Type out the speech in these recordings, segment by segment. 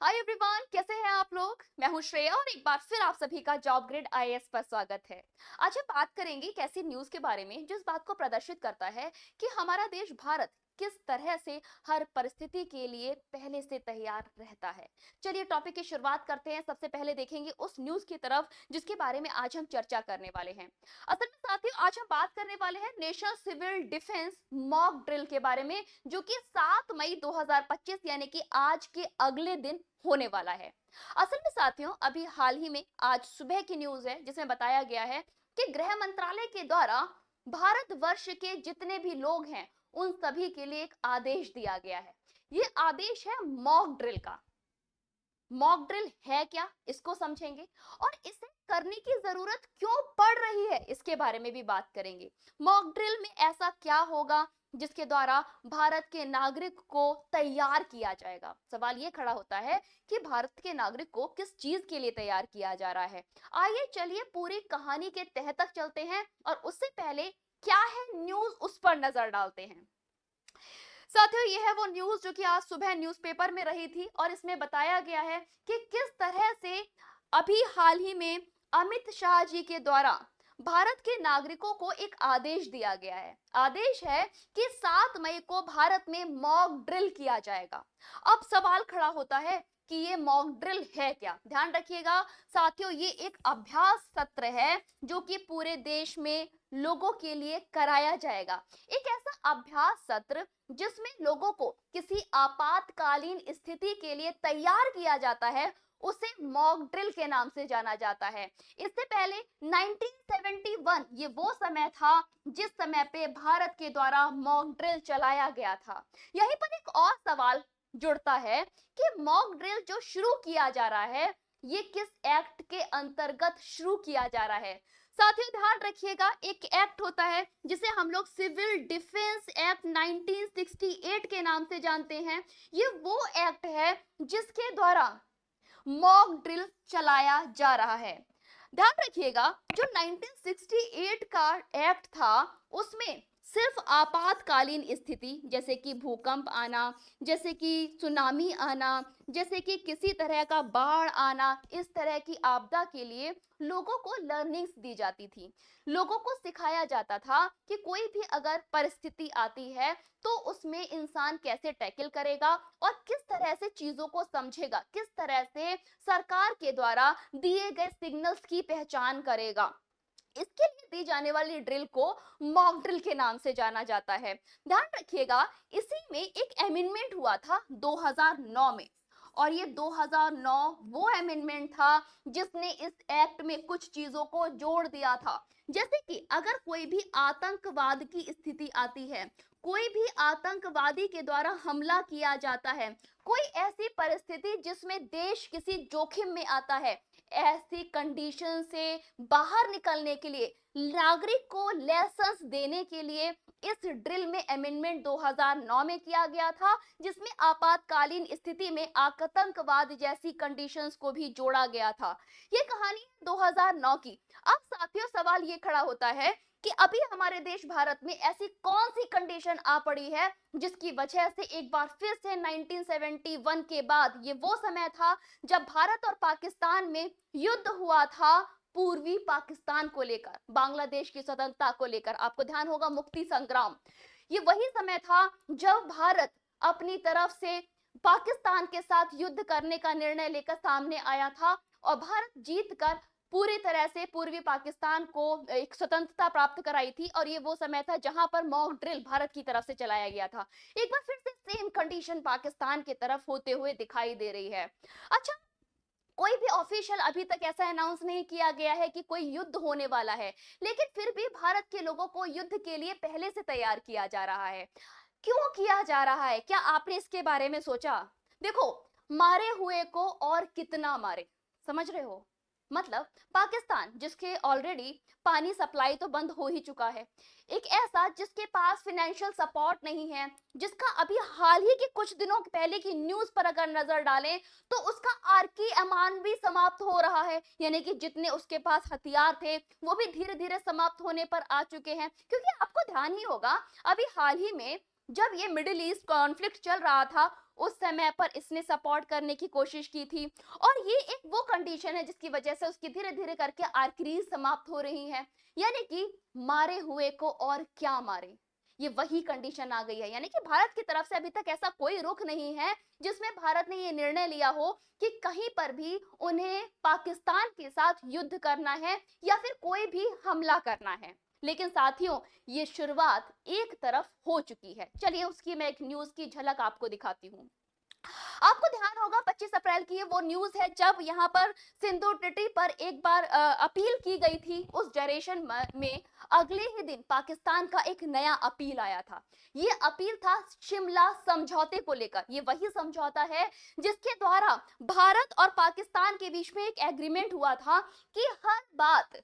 Hi everyone, कैसे हैं आप लोग। मैं हूं श्रेया और एक बार फिर आप सभी का जॉब ग्रिड आईएएस पर स्वागत है। आज हम बात करेंगे एक ऐसी न्यूज के बारे में जो इस बात को प्रदर्शित करता है कि हमारा देश भारत किस तरह से हर परिस्थिति के लिए पहले से तैयार रहता है। चलिए टॉपिक की शुरुआत करते हैं। सबसे पहले देखेंगे उस न्यूज की तरफ जिसके बारे में आज हम चर्चा करने वाले हैं। असल में साथियों, आज हम बात करने वाले हैं national civil defence mock drill के बारे में, जो कि 7 मई 2025 यानी कि आज के अगले दिन होने वाला है। असल में साथियों, अभी हाल ही में आज सुबह की न्यूज है जिसमें बताया गया है कि गृह मंत्रालय के द्वारा भारतवर्ष के जितने भी लोग हैं उन सभी के लिए एक आदेश दिया गया है। ये आदेश है मॉक ड्रिल का। मॉक ड्रिल है क्या, इसको समझेंगे और इसे करने की जरूरत क्यों पड़ रही है इसके बारे में भी बात करेंगे। मॉक ड्रिल में ऐसा क्या होगा जिसके द्वारा भारत के नागरिक को तैयार किया जाएगा। सवाल ये खड़ा होता है कि भारत के नागरिक को किस चीज के लिए तैयार किया जा रहा है। आइए चलिए पूरी कहानी के तह तक चलते हैं और उससे पहले क्या है न्यूज उस पर नजर डालते हैं। साथियों, ये है वो न्यूज जो कि आज सुबह न्यूज़पेपर में रही थी और इसमें बताया गया है कि किस तरह से अभी हाल ही में अमित शाह जी के द्वारा भारत के नागरिकों को एक आदेश दिया गया है। आदेश है कि 7 मई को भारत में मॉक ड्रिल किया जाएगा। अब सवाल खड़ा होता है कि ये मॉक ड्रिल है क्या। ध्यान रखिएगा साथियों, ये एक अभ्यास सत्र है जो कि पूरे देश में लोगों के लिए कराया जाएगा। एक ऐसा अभ्यास सत्र जिसमें लोगों को किसी आपातकालीन स्थिति के लिए तैयार किया जाता है, उसे मॉक ड्रिल के नाम से जाना जाता है। इससे पहले 1971 ये वो समय था जिस समय पे भारत के द्वारा मॉक ड्रिल चलाया गया था। यहीं पर एक और सवाल जुड़ता है कि मॉक ड्रिल जो शुरू किया जा रहा है ये किस एक्ट के अंतर्गत शुरू किया जा रहा है। साथियों ध्यान रखिएगा, एक एक्ट होता है जिसे हम लोग सिविल डिफेंस एक्ट 1968 के नाम से जानते हैं। ये वो एक्ट है जिसके द्वारा मॉक ड्रिल चलाया जा रहा है। ध्यान रखिएगा, जो 1968 का एक्ट था उसमें सिर्फ आपातकालीन स्थिति जैसे कि भूकंप आना, जैसे कि सुनामी आना, जैसे कि किसी तरह का बाढ़ आना, इस तरह की आपदा के लिए लोगों को लर्निंग्स दी जाती थी। लोगों को सिखाया जाता था कि कोई भी अगर परिस्थिति आती है तो उसमें इंसान कैसे टैकल करेगा और किस तरह से चीजों को समझेगा, किस तरह से सरकार के द्वारा दिए गए सिग्नल्स की पहचान करेगा। इसके लिए दी जाने वाली ड्रिल को मॉक ड्रिल के नाम से जाना जाता है। ध्यान रखिएगा, इसी में एक अमेंडमेंट हुआ था 2009 में और ये 2009 वो अमेंडमेंट था जिसने इस एक्ट में कुछ चीजों को जोड़ दिया था। जैसे कि अगर कोई भी आतंकवाद की स्थिति आती है, कोई भी आतंकवादी के द्वारा हमला किया जाता है, कोई ऐसी परिस्थिति जिसमें देश किसी जोखिम में आता है, ऐसी कंडीशन से बाहर निकलने के लिए नागरिक को लेसन्स देने के लिए इस ड्रिल में अमेंडमेंट 2009 में किया गया था, जिसमें आपातकालीन स्थिति में आतंकवाद जैसी कंडीशंस को भी जोड़ा गया था। ये कहानी 2009 की। अब साथियों सवाल ये खड़ा होता है कि अभी हमारे देश भारत में ऐसी कौन सी कंडीशन आ पड़ी है जिसकी वजह से एक बार फिर से 1971 के बाद, ये वो समय था जब भारत और पाकिस्तान में युद्ध हुआ था पूर्वी पाकिस्तान को लेकर, बांग्लादेश की स्वतंत्रता को लेकर। आपको ध्यान होगा मुक्ति संग्राम, ये वही समय था जब भारत अपनी तरफ से पाकिस्तान के साथ युद्ध करने का निर्णय लेकर सामने आया था और भारत जीत कर पूरी तरह से पूर्वी पाकिस्तान को एक स्वतंत्रता प्राप्त कराई थी। और ये वो समय था जहां पर मॉक ड्रिल भारत की तरफ से चलाया गया था। एक बार फिर से सेम कंडीशन पाकिस्तान की तरफ होते हुए दिखाई दे रही है। अच्छा, कोई भी ऑफिशियल अभी तक ऐसा अनाउंस नहीं किया गया है कि कोई युद्ध होने वाला है, लेकिन फिर भी भारत के लोगों को युद्ध के लिए पहले से तैयार किया जा रहा है। क्यों किया जा रहा है, क्या आपने इसके बारे में सोचा। देखो, मारे हुए को और कितना मारे, समझ रहे हो। मतलब पाकिस्तान जिसके ऑलरेडी पानी सप्लाई तो बंद हो ही चुका है, एक ऐसा जिसके पास फाइनेंशियल सपोर्ट नहीं है, जिसका अभी हाल ही के कुछ दिनों पहले की न्यूज पर अगर नजर डालें तो उसका आर्की अमान भी समाप्त हो रहा है, यानी कि जितने उसके पास हथियार थे वो भी धीरे धीरे समाप्त होने पर आ चुके हैं। क्योंकि आपको ध्यान ही होगा अभी हाल ही में जब ये मिडिल ईस्ट कॉन्फ्लिक्ट चल रहा था उस समय पर इसने सपोर्ट करने की कोशिश की थी। और ये एक वो कंडीशन है जिसकी वजह से उसकी धीरे धीरे करके आर्करीज समाप्त हो रही है, यानी कि मारे हुए को और क्या मारे, ये वही कंडीशन आ गई है। यानी कि भारत की तरफ से अभी तक ऐसा कोई रुख नहीं है जिसमें भारत ने ये निर्णय लिया हो कि कहीं पर भी उन्हें पाकिस्तान के साथ युद्ध करना है या फिर कोई भी हमला करना है। लेकिन साथियों, ये शुरुआत एक तरफ हो चुकी है। चलिए उसकी मैं एक न्यूज की झलक आपको दिखाती हूँ। आपको ध्यान होगा 25 अप्रैल की वो न्यूज है जब यहाँ पर सिंधु टिटी पर एक बार अपील की गई थी। उस डायरेक्शन में अगले ही दिन पाकिस्तान का एक नया अपील आया था। ये अपील था शिमला समझौते को लेकर। ये वही समझौता है जिसके द्वारा भारत और पाकिस्तान के बीच में एक एग्रीमेंट हुआ था कि हर बात,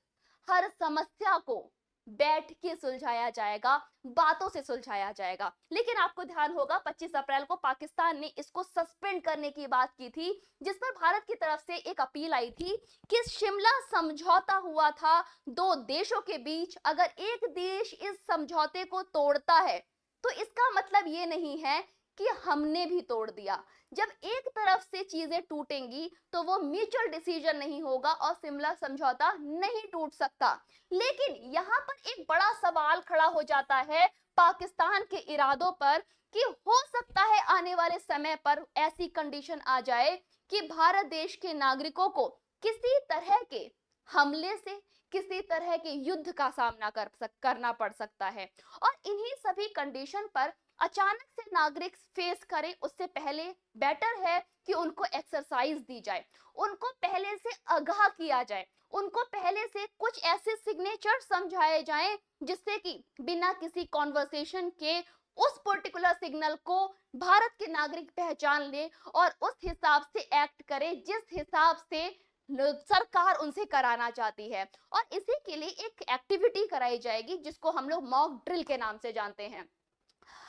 हर समस्या को बैठ के सुलझाया जाएगा, बातों से सुलझाया जाएगा। लेकिन आपको ध्यान होगा 25 अप्रैल को पाकिस्तान ने इसको सस्पेंड करने की बात की थी, जिस पर भारत की तरफ से एक अपील आई थी कि शिमला समझौता हुआ था दो देशों के बीच। अगर एक देश इस समझौते को तोड़ता है तो इसका मतलब ये नहीं है कि हमने भी तोड़ दिया। जब एक तरफ से चीजें टूटेंगी तो वो म्यूचुअल डिसीजन नहीं होगा और शिमला समझौता नहीं टूट सकता। लेकिन यहाँ पर एक बड़ा सवाल खड़ा हो जाता है पाकिस्तान के इरादों पर कि हो सकता है आने वाले समय पर ऐसी कंडीशन आ जाए कि भारत देश के नागरिकों को किसी तरह के हमले से, किसी तरह के युद्ध का सामना करना पड़ सकता है। और इन्हीं सभी कंडीशन पर अचानक से नागरिक फेस करें उससे पहले बेटर है कि उनको एक्सरसाइज दी जाए, उनको पहले से आगाह किया जाए, उनको पहले से कुछ ऐसे सिग्नेचर समझाए जाएं जिससे कि बिना किसी कॉन्वर्सेशन के उस पर्टिकुलर सिग्नल को भारत के नागरिक पहचान ले और उस हिसाब से एक्ट करे जिस हिसाब से सरकार उनसे कराना चाहती है। और इसी के लिए एक एक्टिविटी कराई जाएगी जिसको हम लोग मॉक ड्रिल के नाम से जानते हैं।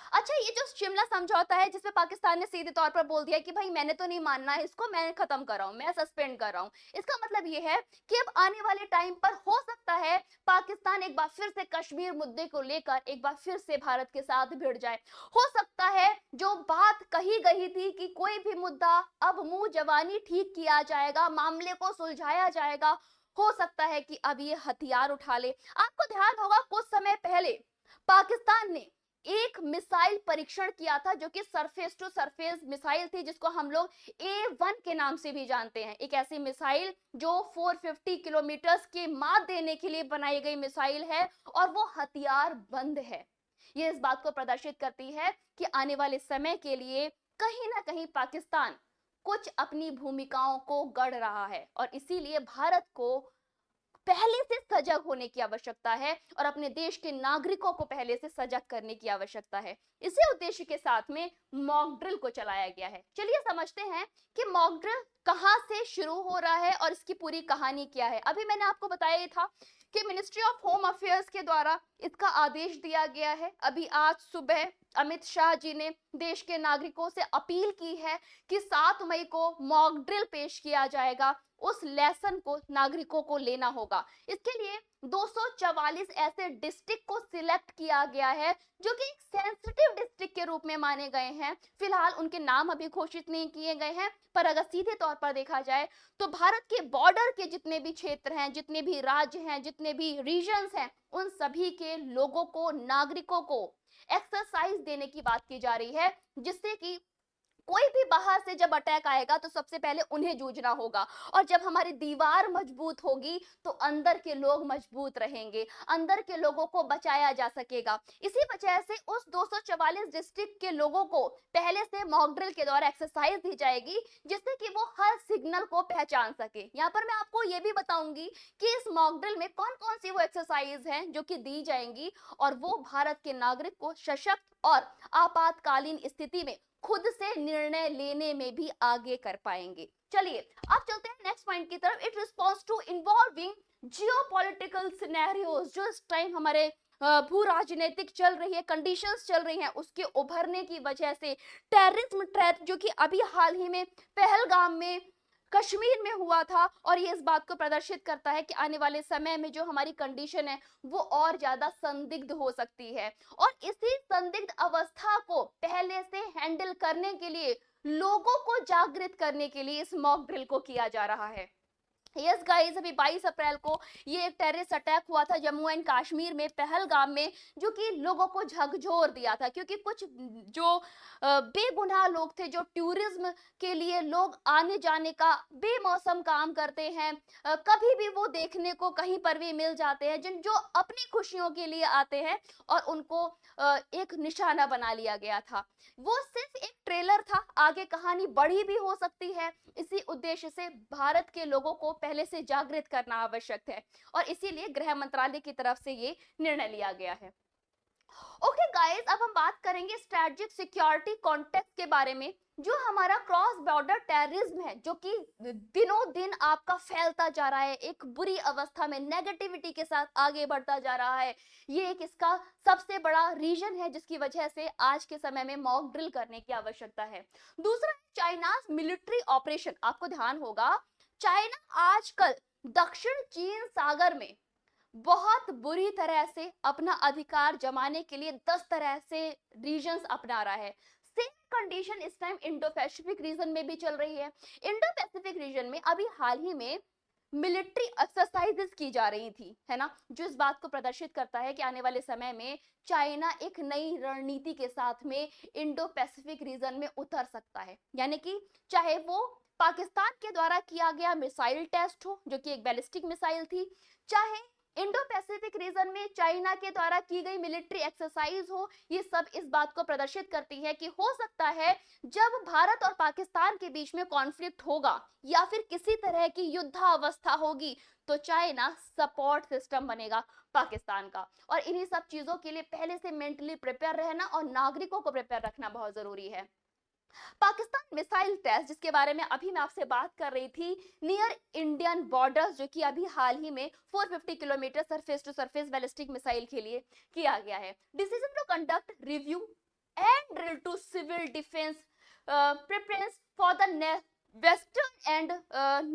अच्छा, ये जो शिमला समझौता है जिसमें पाकिस्तान ने सीधे तौर पर बोल दिया कि भाई मैंने तो नहीं मानना है इसको, मैं खत्म कर रहा हूं, मैं सस्पेंड कर रहा हूं। इसका मतलब ये है कि अब आने वाले टाइम पर हो सकता है पाकिस्तान एक बार फिर से कश्मीर मुद्दे को लेकर एक बार फिर से भारत के साथ भिड़ जाए। हो सकता है जो बात कही गई थी कि कोई भी मुद्दा अब मुंह जवानी ठीक किया जाएगा, मामले को सुलझाया जाएगा, हो सकता है कि अब ये हथियार उठा ले। आपको ध्यान होगा कुछ समय पहले पाकिस्तान ने एक मिसाइल परीक्षण किया था जो कि सरफेस टू सरफेस मिसाइल थी, जिसको हम लोग A1 के नाम से भी जानते हैं। एक ऐसी मिसाइल जो 450 किलोमीटर के मात देने के लिए बनाई गई मिसाइल है और वो हथियार बंद है। ये इस बात को प्रदर्शित करती है कि आने वाले समय के लिए कहीं ना कहीं पाकिस्तान कुछ अपनी भूमिकाओं को गढ़ रहा है और इसीलिए भारत को पहले से सजग होने की आवश्यकता है और अपने देश के नागरिकों को पहले से सजग करने की आवश्यकता है। इसी उद्देश्य के साथ में मॉक ड्रिल को चलाया गया है। चलिए समझते हैं कि मॉक ड्रिल कहां से शुरू हो रहा है और इसकी पूरी कहानी क्या है। अभी मैंने आपको बताया था कि मिनिस्ट्री ऑफ होम अफेयर्स के द्वारा इसका आदेश दिया गया है। अभी आज सुबह अमित शाह जी ने देश के नागरिकों से अपील की है कि 7 मई को मॉक ड्रिल पेश किया जाएगा। उस लेसन को नागरिकों को लेना होगा। इसके लिए 244 ऐसे डिस्ट्रिक्ट को सिलेक्ट किया गया है जो कि एक सेंसिटिव डिस्ट्रिक्ट के रूप में माने गए हैं। फिलहाल उनके नाम अभी घोषित नहीं किए गए हैं, पर अगर सीधे तौर पर देखा जाए तो भारत के बॉर्डर के जितने भी क्षेत्र हैं, जितने भी राज्य हैं, जितने भी रीजन्स हैं, उन सभी के लोगों को, नागरिकों को एक्सरसाइज देने की बात की जा रही है, जिससे कि कोई भी बाहर से जब अटैक आएगा तो सबसे पहले उन्हें जूझना होगा। और जब हमारी दीवार मजबूत होगी तो अंदर के लोग मजबूत रहेंगे, अंदर के लोगों को बचाया जा सकेगा। इसी वजह से उस 244 डिस्ट्रिक्ट के लोगों को पहले से मॉक ड्रिल के द्वारा एक्सरसाइज दी जाएगी जिससे कि वो हर सिग्नल को पहचान सके। यहाँ पर मैं आपको ये भी बताऊंगी कि इस मॉक ड्रिल में कौन कौन सी वो एक्सरसाइज हैं जो कि दी जाएंगी और वो भारत के नागरिक को सशक्त और आपातकालीन स्थिति में खुद से निर्णय लेने में भी आगे कर पाएंगे। चलिए अब चलते हैं नेक्स्ट पॉइंट की तरफ। It response to involving geopolitical scenarios. जो इस टाइम हमारे भू राजनीतिक चल रही है, कंडीशंस चल रही हैं, उसके उभरने की वजह से टेररिज्म थ्रेट जो कि अभी हाल ही में पहलगाम में कश्मीर में हुआ था, और ये इस बात को प्रदर्शित करता है कि आने वाले समय में जो हमारी कंडीशन है वो और ज्यादा संदिग्ध हो सकती है। और इसी संदिग्ध अवस्था को पहले से हैंडल करने के लिए, लोगों को जागृत करने के लिए इस मॉक ड्रिल को किया जा रहा है। यस गाइस, अभी 22 अप्रैल को ये एक टेररिस्ट अटैक हुआ था जम्मू एंड कश्मीर में, पहलगाम में, जो कि लोगों को झकझोर दिया था, क्योंकि कुछ जो बेगुनाह लोग थे, जो टूरिज्म के लिए लोग आने जाने का बेमौसम काम करते हैं, कभी भी वो देखने को कहीं पर भी मिल जाते हैं, जिन जो अपनी खुशियों के लिए आते हैं, और उनको एक निशाना बना लिया गया था। वो सिर्फ एक ट्रेलर था, आगे कहानी बड़ी भी हो सकती है। इसी उद्देश्य से भारत के लोगों को पहले से जागृत करना आवश्यक है, और इसीलिए गृह मंत्रालय की तरफ से ये निर्णय लिया गया है। ओके गाइस, अब हम बात करेंगे स्ट्रेटेजिक सिक्योरिटी कॉन्टेक्स्ट के बारे में। जो हमारा क्रॉस बॉर्डर टेररिज्म है, जो कि दिनों दिन आपका फैलता जा रहा है, एक बुरी अवस्था में नेगेटिविटी के साथ आगे बढ़ता जा रहा है, ये एक इसका सबसे बड़ा रीजन है जिसकी वजह से आज के समय में मॉक ड्रिल करने की आवश्यकता है। दूसरा है चाइनाज मिलिट्री ऑपरेशन। आपको ध्यान होगा, चाइना आजकल दक्षिण चीन सागर में बहुत बुरी तरह से अपना अधिकार जमाने के लिए 10 तरह से रीजन्स अपना रहा है। सेम कंडीशन इस टाइम इंडो पैसिफिक रीजन में भी चल रही है। इंडो पैसिफिक रीजन में अभी हाल ही में मिलिट्री एक्सरसाइजेस की जा रही थी, है ना, जो इस बात को प्रदर्शित करता है कि आने वाले समय में चाइना एक नई रणनीति के साथ में इंडो पैसिफिक रीजन में उतर सकता है। यानी कि चाहे वो पाकिस्तान के द्वारा किया गया मिसाइल टेस्ट हो, जो कि एक बैलिस्टिक मिसाइल थी, चाहे इंडो पैसिफिक रीजन में चाइना के द्वारा की गई मिलिट्री एक्सरसाइज हो, ये सब इस बात को प्रदर्शित करती है कि हो सकता है जब भारत और पाकिस्तान के बीच में कॉन्फ्लिक्ट होगा या फिर किसी तरह की युद्धावस्था होगी, तो चाइना सपोर्ट सिस्टम बनेगा पाकिस्तान का। और इन्हीं सब चीजों के लिए पहले से मेंटली प्रिपेयर रहना और नागरिकों को प्रिपेयर रखना बहुत जरूरी है। पाकिस्तान मिसाइल टेस्ट, जिसके बारे में अभी मैं आपसे बात कर रही थी, नियर इंडियन बॉर्डर्स, जो कि अभी हाल ही में 450 kilometre surface to surface ballistic missile के लिए किया गया है। Decision to conduct review and drill to civil defence preparations for the western and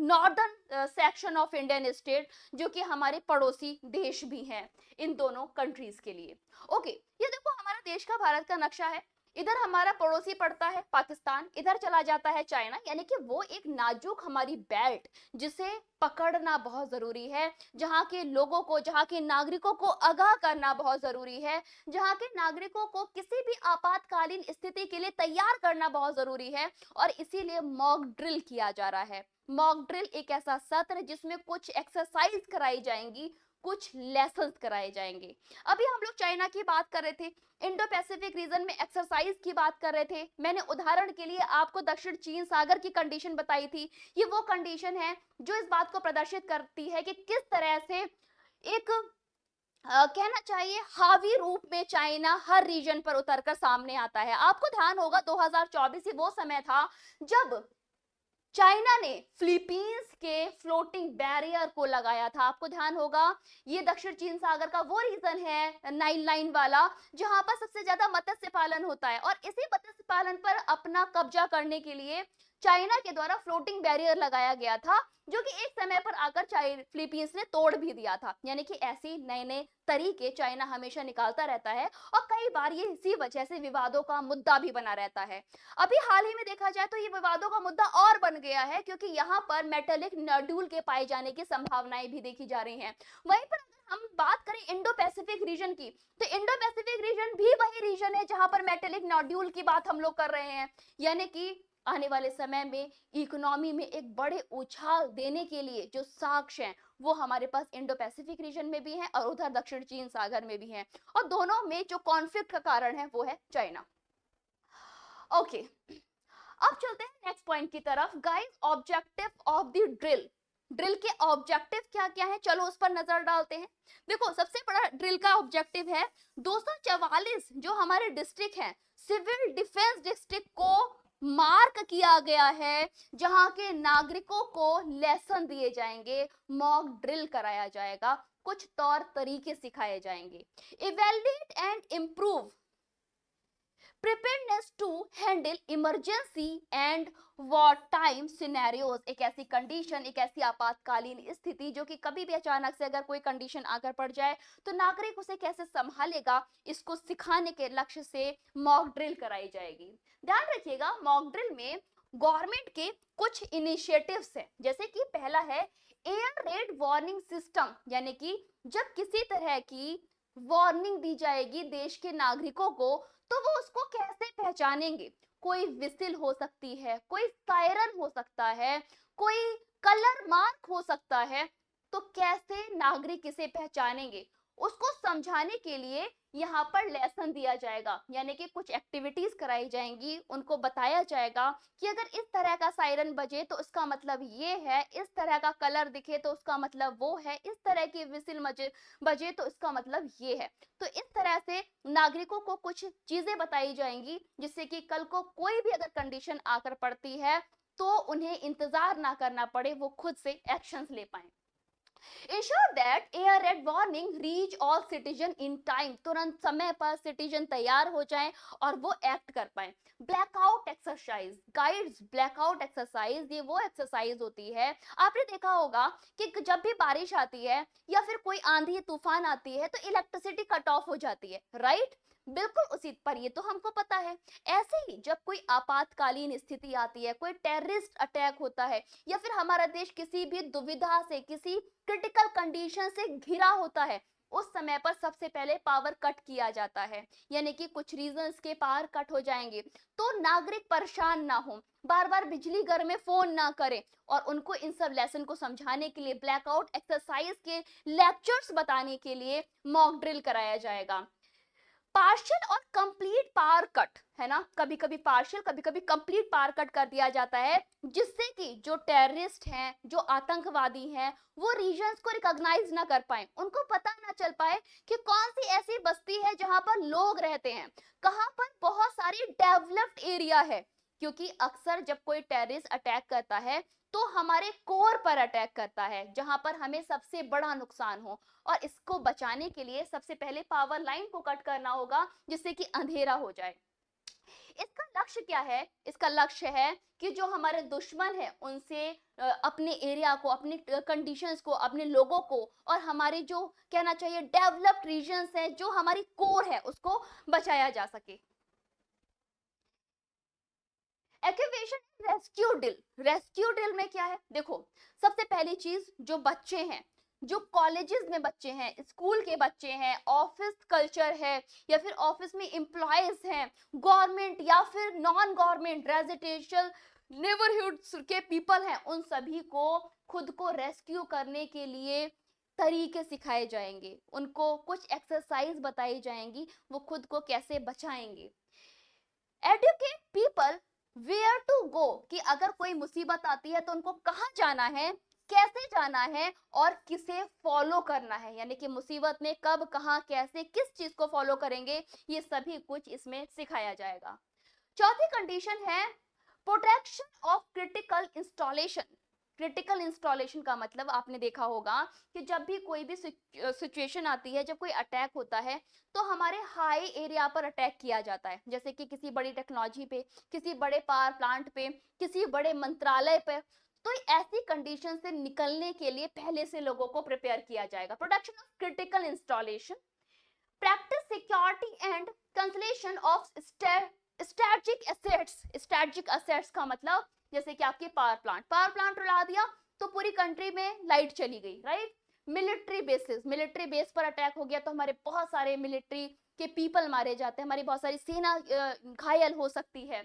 northern section of Indian state, जो कि हमारे पड़ोसी देश भी हैं इन दोनों कंट्रीज के लिए। ओके, ये देखो हमारा देश का, भारत का नक्शा है। इधर हमारा पड़ोसी पड़ता है पाकिस्तान, इधर चला जाता है चाइना, यानी कि वो एक नाजुक हमारी बेल्ट, जिसे पकड़ना बहुत जरूरी है, जहां के लोगों को, जहां के नागरिकों को आगाह करना बहुत जरूरी है, जहां के नागरिकों को किसी भी आपातकालीन स्थिति के लिए तैयार करना बहुत जरूरी है। और इसीलिए मॉक ड्रिल किया जा रहा है। मॉक ड्रिल एक ऐसा सत्र जिसमें कुछ एक्सरसाइज कराई जाएंगी, कुछ लेसन्स कराए जाएंगे। अभी हम लोग चाइना की बात कर रहे थे, इंडो पैसिफिक रीजन में एक्सरसाइज की बात कर रहे थे। मैंने उदाहरण के लिए आपको दक्षिण चीन सागर की कंडीशन बताई थी। ये वो कंडीशन है जो इस बात को प्रदर्शित करती है कि किस तरह से एक कहना चाहिए हावी रूप में चाइना हर रीजन पर उतरकर सामने आता है। आपको ध्यान होगा 2024 ही वो समय था जब चाइना ने फिलीपींस के फ्लोटिंग बैरियर को लगाया था। आपको ध्यान होगा, ये दक्षिण चीन सागर का वो रीजन है, नाइल लाइन वाला, जहां पर सबसे ज्यादा मत्स्य पालन होता है। और इसी मत्स्य पालन पर अपना कब्जा करने के लिए चाइना के द्वारा फ्लोटिंग बैरियर लगाया गया था, जो कि एक समय पर आकर फिलीपींस ने तोड़ भी दिया था। यानी कि ऐसे नए नए तरीके चाइना हमेशा निकालता रहता है, और कई बार ये इसी वजह से विवादों का मुद्दा भी बना रहता है। अभी हाल ही में देखा जाए तो ये विवादों का मुद्दा और बन गया है, क्योंकि यहाँ पर मेटेलिक नोड्यूल के पाए जाने की संभावनाएं भी देखी जा रही हैं। वहीं पर अगर हम बात करें इंडो पैसिफिक रीजन की, तो इंडो पैसिफिक रीजन भी वही रीजन है जहां पर मेटेलिक नोड्यूल की बात हम लोग कर रहे हैं। यानी कि आने वाले समय में इकोनॉमी में एक बड़े उछाल देने के लिए जो साक्ष्य हैं वो हमारे पास इंडो पैसिफिक रीजन में भी हैं और उधर दक्षिण चीन सागर में भी हैं, और दोनों में जो कॉन्फ्लिक्ट का कारण है वो है चाइना। ओके, अब चलते हैं नेक्स्ट पॉइंट की तरफ। Guys, objective of the drill, drill के ऑब्जेक्टिव क्या क्या है, चलो उस पर नजर डालते हैं। देखो, सबसे बड़ा ड्रिल का ऑब्जेक्टिव है 244 जो हमारे डिस्ट्रिक्ट हैं, सिविल डिफेंस डिस्ट्रिक्ट को मार्क किया गया है, जहां के नागरिकों को लेसन दिए जाएंगे, मॉक ड्रिल कराया जाएगा, कुछ तौर तरीके सिखाए जाएंगे। Evaluate and improve preparedness to handle emergency and war time scenarios, एक ऐसी कंडीशन, एक ऐसी आपातकालीन स्थिति जो कि कभी भी अचानक से अगर कोई कंडीशन आकर पड़ जाए तो नागरिक उसे कैसे संभालेगा, इसको सिखाने के लक्ष्य से मॉक ड्रिल कराई जाएगी। ध्यान रखिएगा, मॉक ड्रिल में गवर्नमेंट के कुछ इनिशिएटिव्स हैं, जैसे कि पहला है एयर रेड वार्निंग सिस्टम, यानी कि जब किसी तरह की वार्निंग दी जाएगी देश के नागरिकों को तो वो उसको कैसे पहचानेंगे। कोई विसिल हो सकती है, कोई सायरन हो सकता है, कोई कलर मार्क हो सकता है, तो कैसे नागरिक इसे पहचानेंगे उसको समझाने के लिए यहाँ पर लेसन दिया जाएगा, यानी कि कुछ एक्टिविटीज कराई जाएंगी, उनको बताया जाएगा कि अगर इस तरह का सायरन बजे तो उसका मतलब ये है, इस तरह का कलर दिखे तो उसका मतलब वो है, इस तरह की विसिल बजे तो इसका मतलब ये है। तो इस तरह से नागरिकों को कुछ चीजें बताई जाएंगी जिससे कि कल को कोई भी अगर कंडीशन आकर पड़ती है तो उन्हें इंतजार ना करना पड़े, वो खुद से एक्शंस ले पाए। Ensure that air raid warning reach all citizen in time, तुरंत समय पर सिटीजन तैयार हो जाएं और वो एक्ट कर पाए। Blackout exercise guides, blackout exercise ये वो एक्सरसाइज होती है, आपने देखा होगा कि जब भी बारिश आती है या फिर कोई आंधी तूफान आती है तो इलेक्ट्रिसिटी कट ऑफ हो जाती है, राइट? बिल्कुल उसी पर, ये तो हमको पता है। ऐसे ही जब कोई आपातकालीन स्थिति आती है, कोई टेररिस्ट अटैक होता है या फिर हमारा देश किसी भी दुविधा से, किसी क्रिटिकल कंडीशन से घिरा होता है, उस समय पर सबसे पहले पावर कट किया जाता है, यानी कि कुछ रीजंस के पावर कट हो जाएंगे तो नागरिक परेशान ना हो, बार बार बिजली घर में फोन ना करें, और उनको इन सब लेसन को समझाने के लिए ब्लैकआउट एक्सरसाइज के लेक्चर्स बताने के लिए मॉक ड्रिल कराया जाएगा। पार्शियल और कंप्लीट पावर कट है ना, कभी कभी पार्शियल कभी कभी कंप्लीट पावर कट कर दिया जाता है जिससे कि जो टेररिस्ट हैं, जो आतंकवादी हैं, वो रीजन्स को रिकॉग्नाइज ना कर पाए, उनको पता ना चल पाए कि कौन सी ऐसी बस्ती है जहां पर लोग रहते हैं, कहां पर बहुत सारी डेवलप्ड एरिया है। क्योंकि अक्सर जब कोई टेररिस्ट अटैक करता है तो हमारे कोर पर अटैक करता है जहां पर हमें सबसे बड़ा नुकसान हो, और इसको बचाने के लिए सबसे पहले पावर लाइन को कट करना होगा जिससे कि अंधेरा हो जाए। इसका लक्ष्य क्या है? इसका लक्ष्य है कि जो हमारे दुश्मन है उनसे अपने एरिया को, अपनी कंडीशंस को, अपने लोगों को, और हमारे जो कहना चाहिए डेवलप्ड रीजन्स है, जो हमारी कोर है, उसको बचाया जा सके। Activation rescue drill, rescue drill में क्या है? देखो, सबसे पहली चीज, जो बच्चे हैं, जो कॉलेजेस में बच्चे हैं, स्कूल के बच्चे हैं, ऑफिस कल्चर है या फिर ऑफिस में एम्प्लॉयज हैं, गवर्नमेंट या फिर नॉन गवर्नमेंट रेजिडेंशियल नेबरहुड्स के पीपल हैं, उन सभी को खुद को रेस्क्यू करने के लिए तरीके सिखाए जाएंगे, उनको कुछ एक्सरसाइज बताई जाएंगी, वो खुद को कैसे बचाएंगे। Educate people where to go, कि अगर कोई मुसीबत आती है तो उनको कहाँ जाना है, कैसे जाना है और किसे फॉलो करना है, यानी कि मुसीबत में कब, कहाँ, कैसे, किस चीज को फॉलो करेंगे, ये सभी कुछ इसमें सिखाया जाएगा। चौथी कंडीशन है protection of critical installation. Critical installation का मतलब आपने देखा होगा कि जब भी कोई भी सिचुएशन आती है, जब कोई अटैक होता है तो हमारे हाई एरिया पर अटैक किया जाता है, जैसे कि किसी बड़ी टेक्नोलॉजी पे, किसी बड़े पावर प्लांट पे, किसी बड़े मंत्रालय पे, तो ऐसी कंडीशन से निकलने के लिए पहले से लोगों को प्रिपेयर किया जाएगा। Protection of critical installation, practice security and consolation of strategic assets. Strategic assets का मतलब जैसे कि आपके पावर प्लांट उड़ा दिया तो पूरी कंट्री में लाइट चली गई, right? Military bases, military base पर अटैक हो गया तो हमारे बहुत सारे मिलिट्री के पीपल मारे जाते हैं, हमारी बहुत सारी सेना घायल हो सकती है।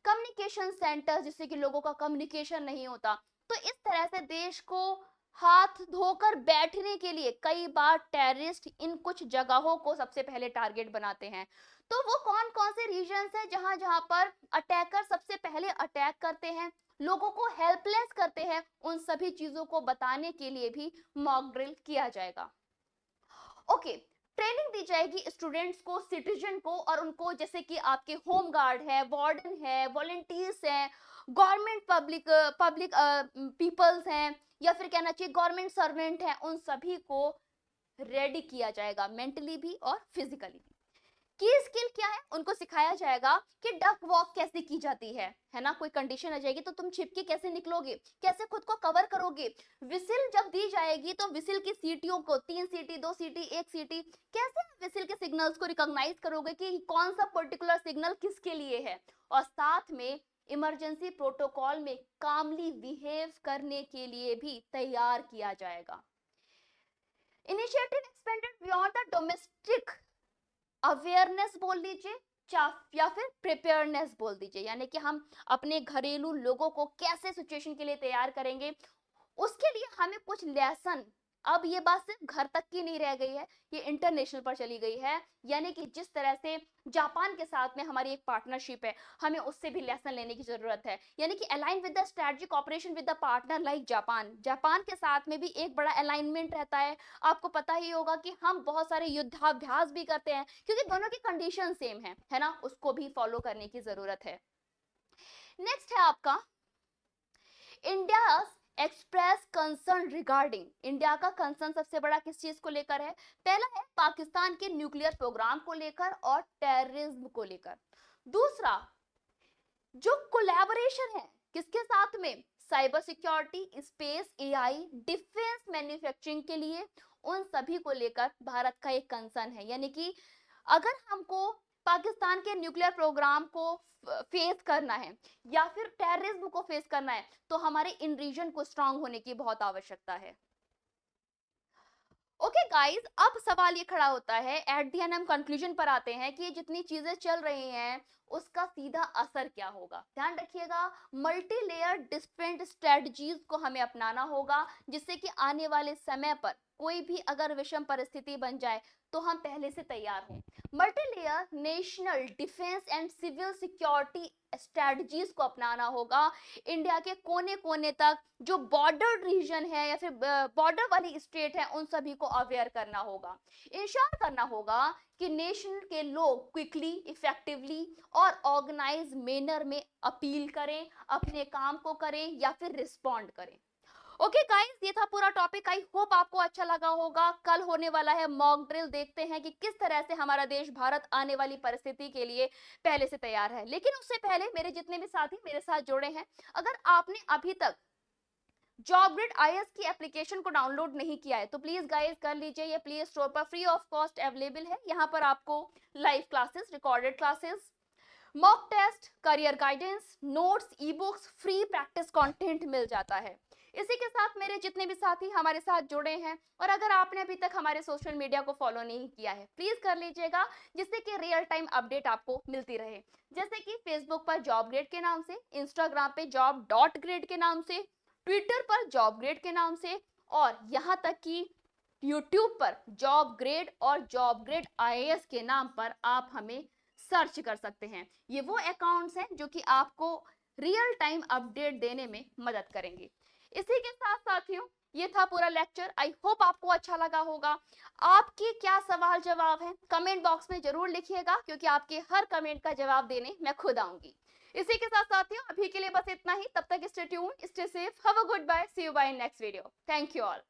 कम्युनिकेशन सेंटर, जिससे कि लोगों का कम्युनिकेशन नहीं होता, तो इस तरह से देश को हाथ धोकर बैठने के लिए कई बार टेररिस्ट इन कुछ जगहों को सबसे पहले टारगेट बनाते हैं। तो वो कौन कौन से रीजन्स हैं जहां जहां पर अटैकर सबसे पहले अटैक करते हैं, लोगों को हेल्पलेस करते हैं, उन सभी चीजों को बताने के लिए भी मॉक ड्रिल किया जाएगा। ओके, ट्रेनिंग दी जाएगी स्टूडेंट्स को, सिटीजन को, और उनको जैसे कि आपके होम गार्ड है, वार्डन है, वॉलंटियर्स हैं, गवर्नमेंट पब्लिक पीपल्स हैं, या फिर कहना चाहिए गवर्नमेंट सर्वेंट हैं, उन सभी को रेडी किया जाएगा मेंटली भी और फिजिकली भी। की स्किल क्या है, उनको सिखाया जाएगा कि डक वॉक कैसे की जाती है ना। कोई कंडीशन आ जाएगी तो तुम छिप के कैसे निकलोगे, कैसे खुद को कवर करोगे। विसिल जब दी जाएगी तो विसिल की सीटियों को, 3 सीटी, 2 सीटी, 1 सीटी, कैसे विसिल के सिग्नल्स को रिकॉग्नाइज करोगे कि कौन सा पर्टिकुलर सिग्नल किसके लिए है। और साथ में इमरजेंसी प्रोटोकॉल में कामली बिहेव करने के लिए भी तैयार किया जाएगा। Initiative expanded beyond the domestic awareness बोल दीजिए या फिर प्रिपेयरनेस बोल दीजिए, यानी कि हम अपने घरेलू लोगों को कैसे सिचुएशन के लिए तैयार करेंगे, उसके लिए हमें कुछ लेसन। अब ये बात सिर्फ घर तक की नहीं रह गई है, ये इंटरनेशनल पर चली गई है। यानी कि जिस तरह से जापान के साथ में हमारी एक पार्टनरशिप है, हमें उससे भी लेसन लेने की जरूरत है। यानी कि align with the strategic operation with the partner like Japan. Japan के साथ में भी एक बड़ा अलाइनमेंट रहता है। आपको पता ही होगा कि हम बहुत सारे युद्धाभ्यास भी करते हैं क्योंकि दोनों की कंडीशन सेम है ना, उसको भी फॉलो करने की जरूरत है। नेक्स्ट है आपका India express concern regarding. India का कंसर्न सबसे बड़ा किस चीज को लेकर है? पहला है पाकिस्तान के न्यूक्लियर प्रोग्राम को लेकर और टेररिज्म को लेकर। दूसरा, जो कोलैबोरेशन है किसके साथ में, cyber security, space, AI, defence manufacturing के लिए, उन सभी को लेकर भारत का एक कंसर्न है। यानी कि अगर हमको पाकिस्तान के न्यूक्लियर प्रोग्राम को फेस करना है या फिर टेररिज्म को फेस करना है तो हमारे इन रीजन को स्ट्रांग होने की बहुत आवश्यकता है। ओके गाइस, अब सवाल ये खड़ा होता है, एट द एंड हम कंक्लूजन पर आते हैं कि ये जितनी चीजें चल रही हैं उसका सीधा असर क्या होगा। ध्यान रखिएगा, मल्टी लेयर डिफरेंट स्ट्रेटजीज को हमें अपनाना होगा जिससे कि आने वाले समय पर कोई भी अगर विषम परिस्थिति बन जाए तो हम पहले से तैयार हों। Multi layer national defence and civil security strategies को अपनाना होगा। इंडिया के कोने कोने तक जो बॉर्डर रीजन है या फिर बॉर्डर वाली स्टेट है उन सभी को अवेयर करना होगा। इंश्योर करना होगा कि नेशन के लोग क्विकली, इफेक्टिवली और ऑर्गेनाइज मैनर में अपील करें, अपने काम को करें या फिर रिस्पॉन्ड करें। ओके गाइस, ये था पूरा टॉपिक। आई होप आपको अच्छा लगा होगा। कल होने वाला है मॉक ड्रिल, देखते हैं कि किस तरह से हमारा देश भारत आने वाली परिस्थिति के लिए पहले से तैयार है। लेकिन उससे पहले मेरे जितने भी साथी मेरे साथ जुड़े हैं, अगर आपने अभी तक जॉब ग्रिड आईएएस की एप्लीकेशन को डाउनलोड नहीं किया है तो प्लीज गाइस कर लीजिए। ये प्ले स्टोर पर फ्री ऑफ कॉस्ट अवेलेबल है। यहाँ पर आपको live classes, recorded classes, mock test, career guidance, notes, e books, free practice content मिल जाता है। इसी के साथ मेरे जितने भी साथी हमारे साथ जुड़े हैं और अगर आपने अभी तक हमारे सोशल मीडिया को फॉलो नहीं किया है प्लीज कर लीजिएगा, जिससे कि रियल टाइम अपडेट आपको मिलती रहे। जैसे कि फेसबुक पर जॉब ग्रेड के नाम से, इंस्टाग्राम पे जॉब डॉट ग्रेड के नाम से, ट्विटर पर जॉब ग्रेड के नाम से, और यहाँ तक कि यूट्यूब पर जॉब ग्रेड और जॉब ग्रेड आईएएस के नाम पर आप हमें सर्च कर सकते हैं। ये वो अकाउंट्स हैं जो कि आपको रियल टाइम अपडेट देने में मदद करेंगे। इसी के साथ साथियों, ये था पूरा लेक्चर। आई होप आपको अच्छा लगा होगा। आपके क्या सवाल जवाब हैं कमेंट बॉक्स में जरूर लिखिएगा, क्योंकि आपके हर कमेंट का जवाब देने मैं खुद आऊंगी। इसी के साथ साथियों, अभी के लिए बस इतना ही। तब तक stay tuned, stay safe, have a good bye, see you bye in next video. Thank you all.